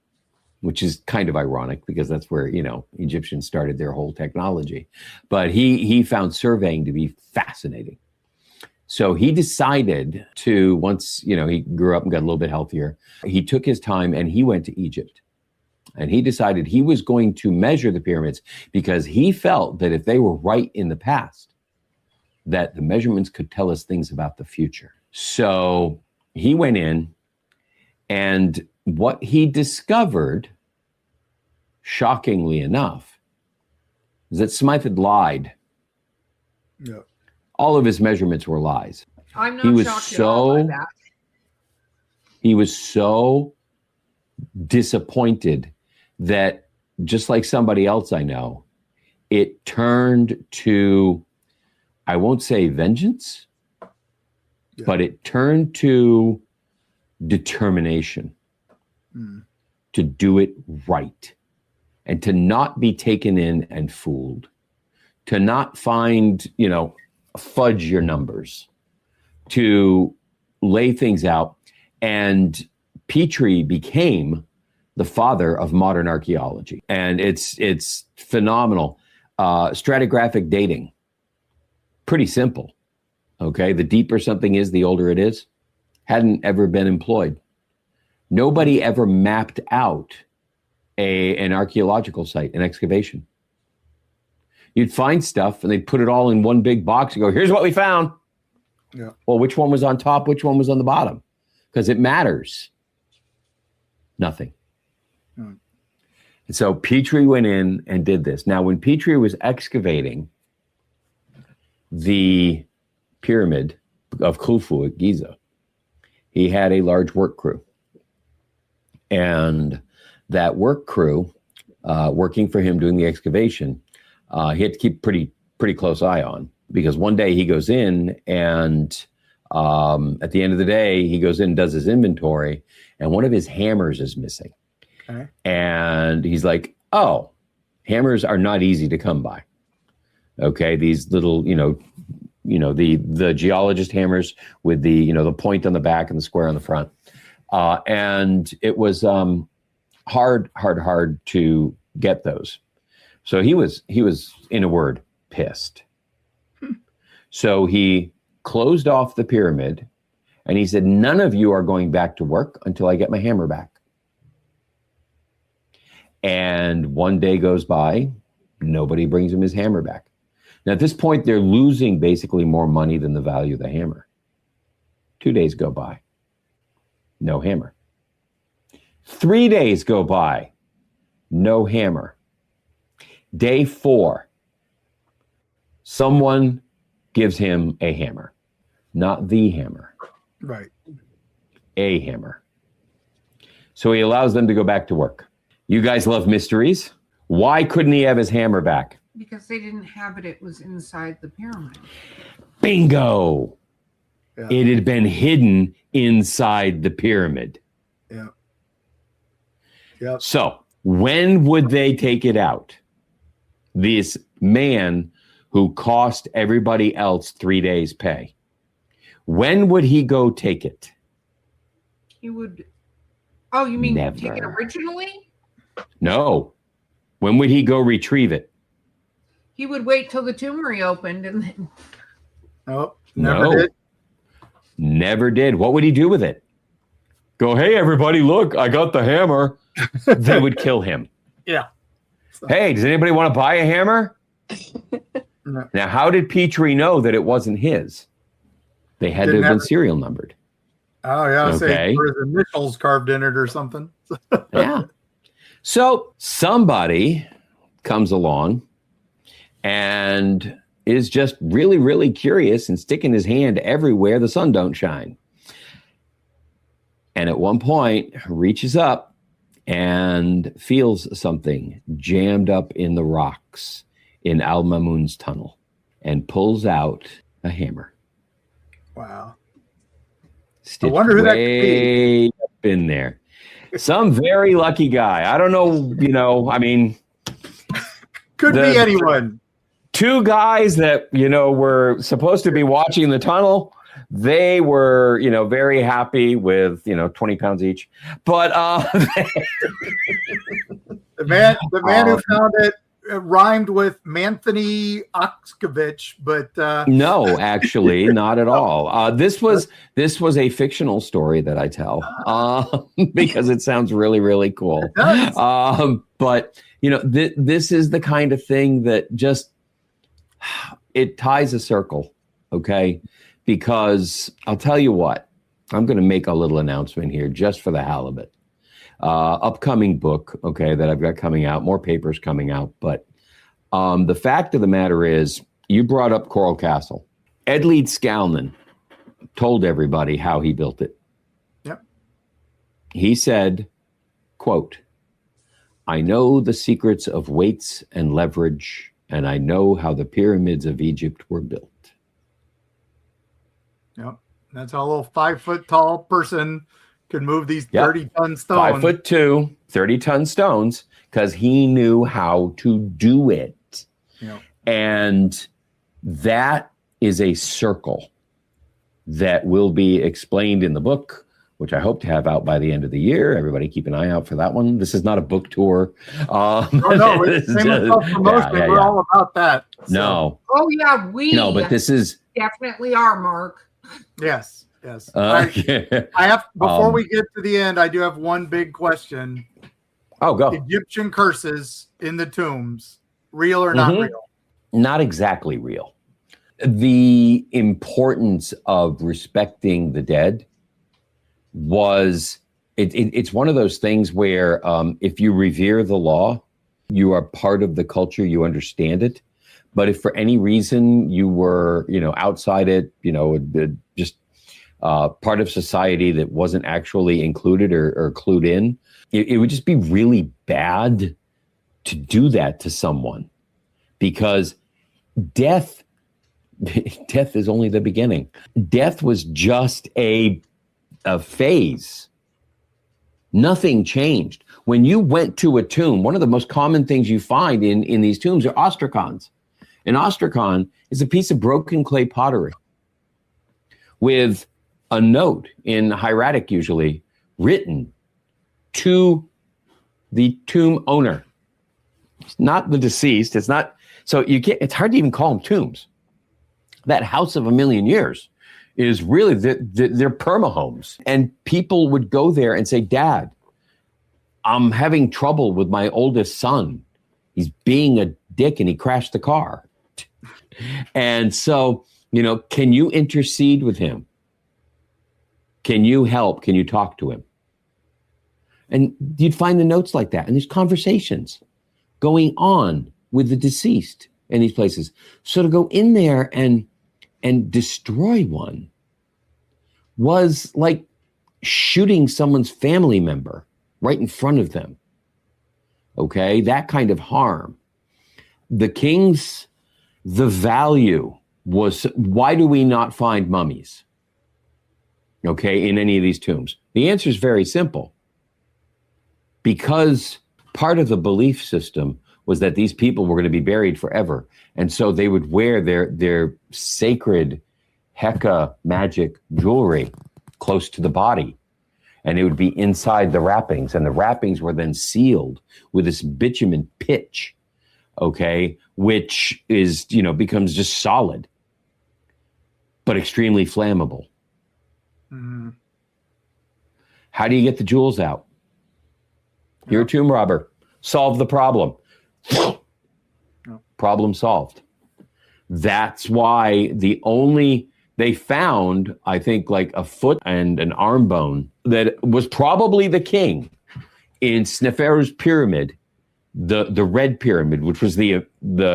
which is kind of ironic because that's where, you know, Egyptians started their whole technology. But he found surveying to be fascinating. So he decided to, once, you know, he grew up and got a little bit healthier, he took his time and he went to Egypt. And he decided he was going to measure the pyramids because he felt that if they were right in the past, that the measurements could tell us things about the future. So he went in, and what he discovered, shockingly enough, is that Smythe had lied. Yeah. All of his measurements were lies. I'm not shocked at all by that. He was so disappointed that, just like somebody else I know, it turned to, I won't say vengeance, but it turned to determination to do it right and to not be taken in and fooled, to not find, you know, fudge your numbers, to lay things out. And Petrie became the father of modern archaeology. And it's phenomenal. Stratigraphic dating, pretty simple. Okay, the deeper something is, the older it is. Hadn't ever been employed. Nobody ever mapped out an archaeological site, an excavation. You'd find stuff and they'd put it all in one big box and go, here's what we found. Yeah. Well, which one was on top? Which one was on the bottom? Because it matters. Nothing. So Petrie went in and did this. Now, when Petrie was excavating the pyramid of Khufu at Giza, he had a large work crew. And that work crew, working for him doing the excavation, he had to keep pretty close eye on, because one day he goes in and at the end of the day, he goes in and does his inventory, and one of his hammers is missing. Okay. And he's like, oh, hammers are not easy to come by. Okay, these little, the geologist hammers with the, the point on the back and the square on the front. And it was hard to get those. So he was, in a word, pissed. So he closed off the pyramid and he said, none of you are going back to work until I get my hammer back. And one day goes by, nobody brings him his hammer back. Now, at this point, they're losing basically more money than the value of the hammer. 2 days go by, no hammer. 3 days go by, no hammer. Day 4, someone gives him a hammer, not the hammer. Right. A hammer. So he allows them to go back to work. You guys love mysteries. Why couldn't he have his hammer back? Because they didn't have it. It was inside the pyramid. Bingo. Yeah. It had been hidden inside the pyramid. Yeah. Yeah. So when would they take it out? This man who cost everybody else 3 days' pay. When would he go take it? He would. Oh, you mean Never. take it originally? No. When would he go retrieve it? He would wait till the tomb reopened and then. Oh, never did. Never did. What would he do with it? Go, hey, everybody, look, I got the hammer. They would kill him. Yeah. Hey, does anybody want to buy a hammer? No. Now, how did Petrie know that it wasn't his? They had to have been serial numbered. Oh, yeah. Okay. Say his initials carved in it or something. Yeah. So somebody comes along and is just really, really curious and sticking his hand everywhere the sun don't shine. And at one point reaches up and feels something jammed up in the rocks in Al Mamun's tunnel and pulls out a hammer. Wow. Stitched I wonder who that could be. way up in there. Some very lucky guy. I don't know, I mean. Could be anyone. 2 guys that, were supposed to be watching the tunnel, they were, very happy with, 20 pounds each. But the man who found it rhymed with Anthony Sakovich, but no, actually, not at all. This was a fictional story that I tell because it sounds really, really cool. But this is the kind of thing that just it ties a circle, okay? Because I'll tell you what, I'm going to make a little announcement here just for the halibut. Upcoming book, okay, that I've got coming out, more papers coming out. But the fact of the matter is, you brought up Coral Castle. Ed Leeds Scalman told everybody how he built it. Yep. He said, quote, I know the secrets of weights and leverage, and I know how the pyramids of Egypt were built. Yep. That's how a little 5 foot tall person could move these 30-ton stones. 5'2", 30-ton stones, because he knew how to do it. Yep. And that is a circle that will be explained in the book, which I hope to have out by the end of the year. Everybody keep an eye out for that one. This is not a book tour. No, it's self-promotion. We're all about that. So. No. Oh, yeah, but this is... definitely are, Mark. Yes. I have, before we get to the end, I do have one big question. Oh, go. Egyptian curses in the tombs, real or not real? Not exactly real. The importance of respecting the dead was It's one of those things where if you revere the law, you are part of the culture, you understand it. But if for any reason you were, outside it, just part of society that wasn't actually included or clued in, it would just be really bad to do that to someone, because death is only the beginning. Death was just a phase. Nothing changed. When you went to a tomb, one of the most common things you find in these tombs are ostracons. An ostracon is a piece of broken clay pottery with a note in hieratic, usually written to the tomb owner. It's not the deceased. It's not. So it's hard to even call them tombs. That house of a million years is really they're perma homes. And people would go there and say, Dad, I'm having trouble with my oldest son. He's being a dick and he crashed the car. And so, can you intercede with him? Can you help? Can you talk to him? And you'd find the notes like that. And there's conversations going on with the deceased in these places. So to go in there and destroy one was like shooting someone's family member right in front of them. Okay, that kind of harm. The value was, why do we not find mummies? Okay, in any of these tombs? The answer is very simple. Because part of the belief system was that these people were going to be buried forever. And so they would wear their sacred Heka magic jewelry close to the body. And it would be inside the wrappings. And the wrappings were then sealed with this bitumen pitch, okay, which is, becomes just solid, but extremely flammable. Mm-hmm. How do you get the jewels out? You're a tomb robber. Solve the problem. Problem solved. That's why they found, I think, like a foot and an arm bone that was probably the king in Sneferu's pyramid, the Red Pyramid, which was the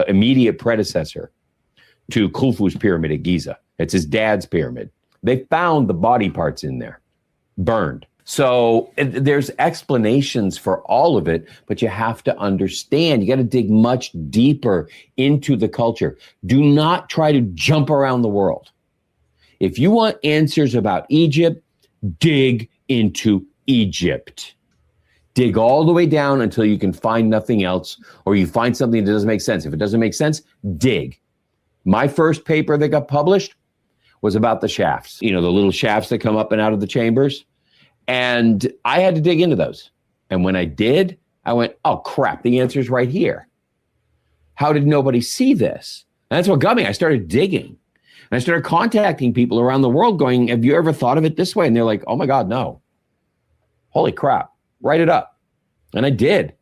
immediate predecessor to Khufu's pyramid at Giza. It's his dad's pyramid. They found the body parts in there, burned. So there's explanations for all of it, but you have to understand, you got to dig much deeper into the culture. Do not try to jump around the world. If you want answers about Egypt, dig into Egypt. Dig all the way down until you can find nothing else, or you find something that doesn't make sense. If it doesn't make sense, dig. My first paper that got published was about the shafts, the little shafts that come up and out of the chambers. And I had to dig into those. And when I did, I went, oh, crap, the answer's right here. How did nobody see this? And that's what got me. I started digging. And I started contacting people around the world going, have you ever thought of it this way? And they're like, oh, my God, no. Holy crap. Write it up. And I did.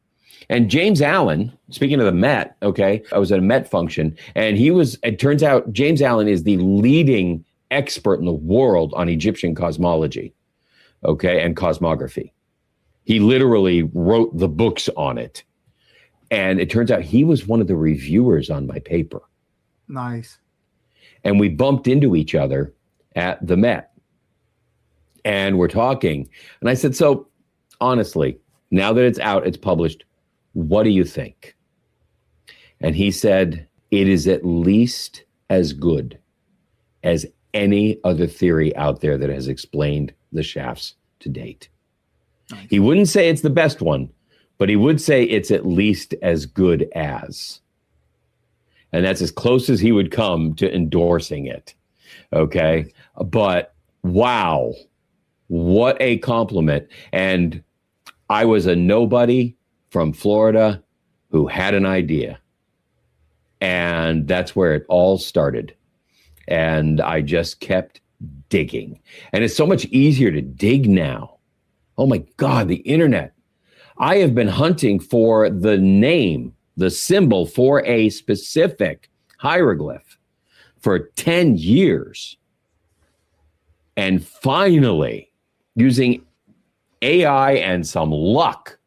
And James Allen, speaking of the Met, okay, I was at a Met function, and it turns out James Allen is the leading expert in the world on Egyptian cosmology. Okay, and cosmography. He literally wrote the books on it. And it turns out he was one of the reviewers on my paper. Nice. And we bumped into each other at the Met. And we're talking. And I said, so honestly, now that it's out, it's published, what do you think? And he said, it is at least as good as any other theory out there that has explained the shafts to date. Nice. He wouldn't say it's the best one, but he would say it's at least as good as. And that's as close as he would come to endorsing it. Okay. But wow, what a compliment. And I was a nobody from Florida who had an idea. And that's where it all started. And I just kept digging. And it's so much easier to dig now. Oh my God, the internet. I have been hunting for the name, the symbol for a specific hieroglyph for 10 years. And finally, using AI and some luck,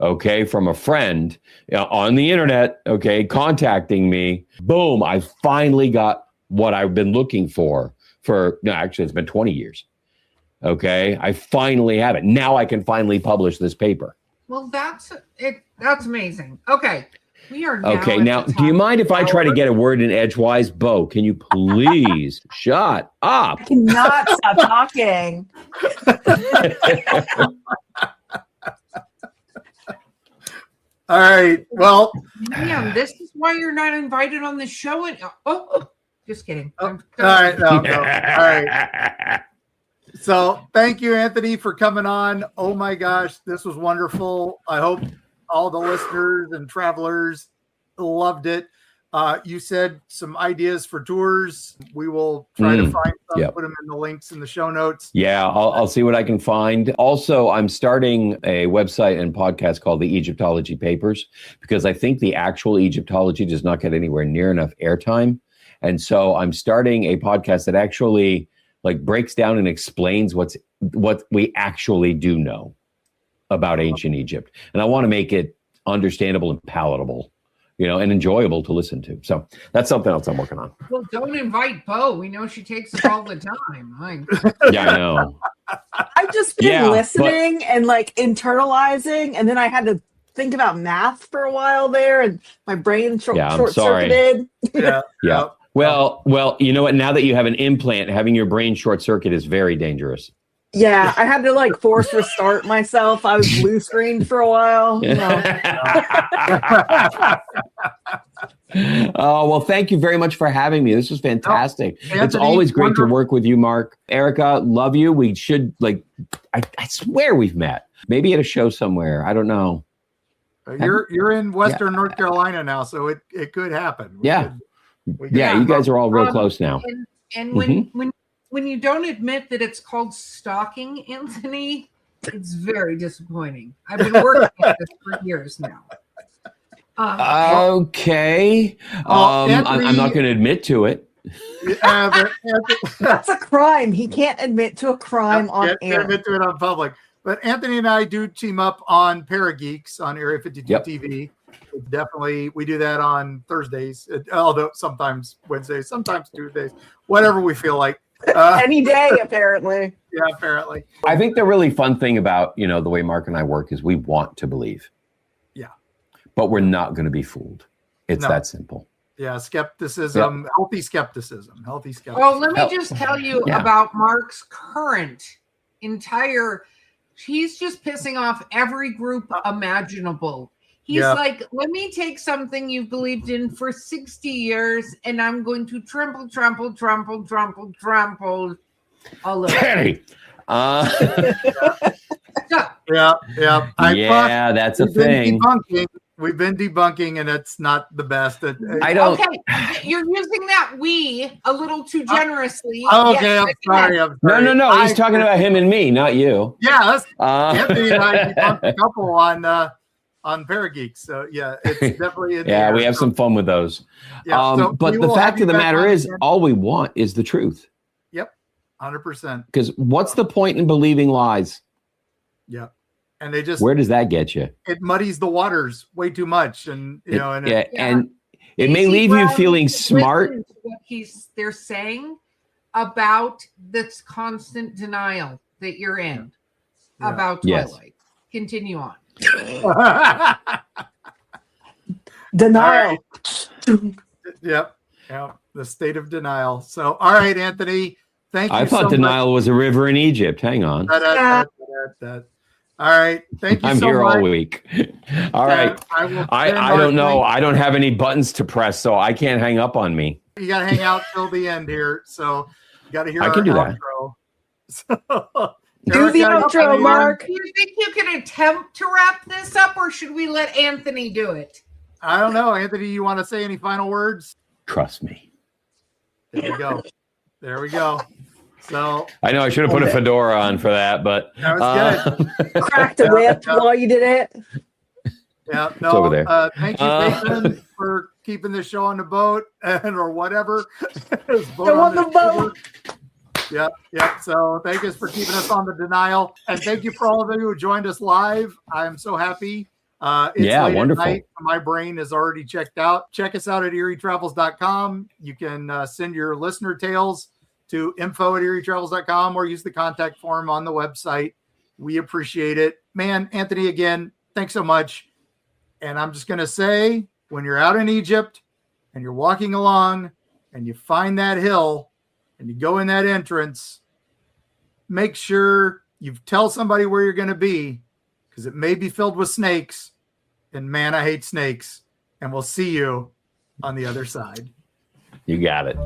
okay, from a friend on the internet, okay, contacting me, boom, I finally got what I've been looking for no, actually, it's been 20 years. Okay, I finally have it. Now I can finally publish this paper. Well, that's it. That's amazing. Okay. We are now okay. Now, do you mind if I try to get a word in edgewise? Bo, can you please shut up? I cannot stop talking. All right. Well, man, this is why you're not invited on the show. Just kidding. All right. No. All right. So thank you, Anthony, for coming on. Oh my gosh, this was wonderful. I hope all the listeners and travelers loved it. You said some ideas for tours. We will try to find some, put them in the links in the show notes. Yeah, I'll see what I can find. Also, I'm starting a website and podcast called the Egyptology Papers, because I think the actual Egyptology does not get anywhere near enough airtime. And so I'm starting a podcast that actually breaks down and explains what we actually do know about ancient Egypt. And I want to make it understandable and palatable, and enjoyable to listen to. So that's something else I'm working on. Well, don't invite Bo. We know she takes it all the time. Yeah, I know. I've just been listening and internalizing, and then I had to think about math for a while there, and my brain short-circuited. Yeah. Well, you know what? Now that you have an implant, having your brain short circuit is very dangerous. Yeah, I had to force restart myself. I was blue screened for a while. Oh, well, thank you very much for having me. This was fantastic. Anthony, it's always great to work with you, Mark. Erica, love you. We should I swear we've met. Maybe at a show somewhere. I don't know. You're in Western North Carolina now, so it could happen. You guys are all real close now. And when you don't admit that it's called stalking, Anthony, it's very disappointing. I've been working at this for years now. Okay. Anthony, I'm not going to admit to it. That's a crime. He can't admit to a crime on air. Can't admit to it on public. But Anthony and I do team up on Parageeks on Area 52 TV. Definitely, we do that on Thursdays, although sometimes Wednesdays, sometimes Tuesdays, whatever we feel like. Any day, apparently. Yeah, apparently. I think the really fun thing about, the way Mark and I work is we want to believe. Yeah. But we're not going to be fooled. It's that simple. Yeah, skepticism, healthy skepticism. Well, let me just tell you about Mark's current he's just pissing off every group imagiable. He's like, let me take something you've believed in for 60 years, and I'm going to trample all over. Kenny. That's a thing. We've been debunking, and it's not the best. I don't. Okay, you're using that "we" a little too generously. Okay, I'm sorry. No. He's talking about him and me, not you. Yeah, that's Anthony and I debunked a couple on Parageeks. So it's definitely we have some fun with those. But the fact of the matter is, all we want is the truth. Yep, 100%. Because what's the point in believing lies? Yep. And they just, where does that get you? It muddies the waters way too much, and and it may leave you feeling smart. To what they're saying about this constant denial that you're in about Twilight. Continue on. Denial. Yep. The state of denial. So, all right, Anthony. Thank you. I thought denial was a river in Egypt. Hang on. All right. Thank you. I'm here all week. All right. I don't know. I don't have any buttons to press, so I can't hang up on me. You got to hang out till the end here. So you got to hear I can do outro. That. Do the outro, Mark. Do you think you can attempt to wrap this up, or should we let Anthony do it? I don't know. Anthony, you want to say any final words? Trust me. There we go. So I know I should have put a fedora on for that, but that was good. Cracked a whip while you did it. Yeah, no. It's over there. Thank you, Nathan, for keeping the show on the boat or whatever. Go on the boat. Yep. So thank us for keeping us on the denial. And thank you for all of you who joined us live. I'm so happy. It's late wonderful. at night. My brain is already checked out. Check us out at eerietravels.com. You can send your listener tales to info@eerietravels.com or use the contact form on the website. We appreciate it. Man, Anthony, again, thanks so much. And I'm just going to say, when you're out in Egypt and you're walking along and you find that hill and you go in that entrance, make sure you tell somebody where you're going to be, because it may be filled with snakes. And man, I hate snakes. And we'll see you on the other side. You got it.